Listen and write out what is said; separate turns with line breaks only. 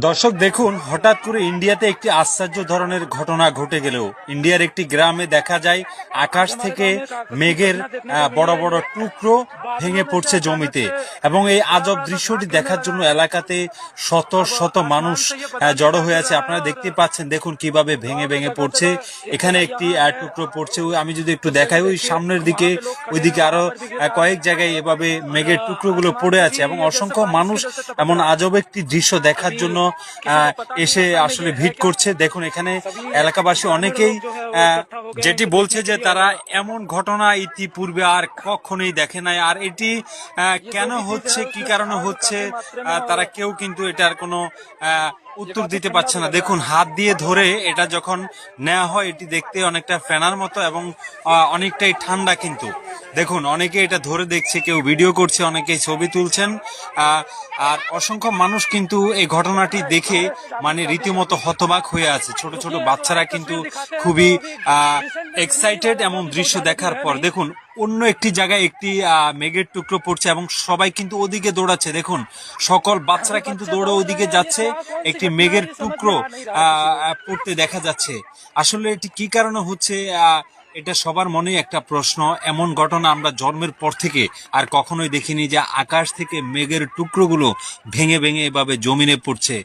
দর্শক দেখুন, হঠাৎ করে ইন্ডিয়াতে একটি আশ্চর্য ধরনের ঘটনা ঘটে গেলেও ইন্ডিয়ার একটি গ্রামে দেখা যায় আকাশ থেকে মেঘের বড় বড় টুকরো ভেঙে পড়ছে জমিতে। এবং এই আজব দৃশ্যটি দেখার জন্য এলাকাতে শত শত মানুষ জড়ো হয়ে আছে। আপনারা দেখতে পাচ্ছেন, দেখুন কিভাবে ভেঙে ভেঙে পড়ছে। এখানে একটি টুকরো পড়ছে, আমি যদি একটু দেখাই, ওই সামনের দিকে ওইদিকে আরো কয়েক জায়গায় এভাবে মেঘের টুকরোগুলো পড়ে আছে এবং অসংখ্য মানুষ এমন আজব একটি দৃশ্য দেখার জন্য এসে আসলে ভিড় করছে। দেখুন এখানে এলাকাবাসী অনেকেই যেটি বলছে যে তারা এমন ঘটনা ইতিপূর্বে আর কখনোই দেখে নাই, আর এটি কেন হচ্ছে, কি কারণে হচ্ছে, তারা কেউ কিন্তু এটার কোনো উত্তর দিতে পারছে না। দেখুন হাত দিয়ে ধরে এটা যখন নেওয়া হয়, এটি দেখতে অনেকটা ফেনার মতো এবং অনেকটাই ঠান্ডা। কিন্তু দেখুন অনেকে এটা ধরে দেখছে, কেউ ভিডিও করছে, অনেকেই ছবি তুলছেন। আর অসংখ্য মানুষ কিন্তু এই ঘটনাটি দেখে মানে রীতিমতো হতবাক হয়ে আছে। ছোট ছোট বাচ্চারা কিন্তু খুবই এক্সাইটেড এমন দৃশ্য দেখার পর। দেখুন অন্য একটি জায়গায় একটি মেঘের টুকরো পড়ছে এবং সবাই কিন্তু ওদিকে দৌড়াচ্ছে। দেখুন সকল বাচ্চারা কিন্তু দৌড়ে ওদিকে যাচ্ছে, একটি মেঘের টুকরো পড়তে দেখা যাচ্ছে। আসলে এটি কি কারণে হচ্ছে, এটা সবার মনে একটা প্রশ্ন। এমন ঘটনা আমরা জন্মের পর থেকে আর কখনোই দেখিনি যে আকাশ থেকে মেঘের টুকরোগুলো ভেঙে ভেঙে এভাবে জমিনে পড়ছে।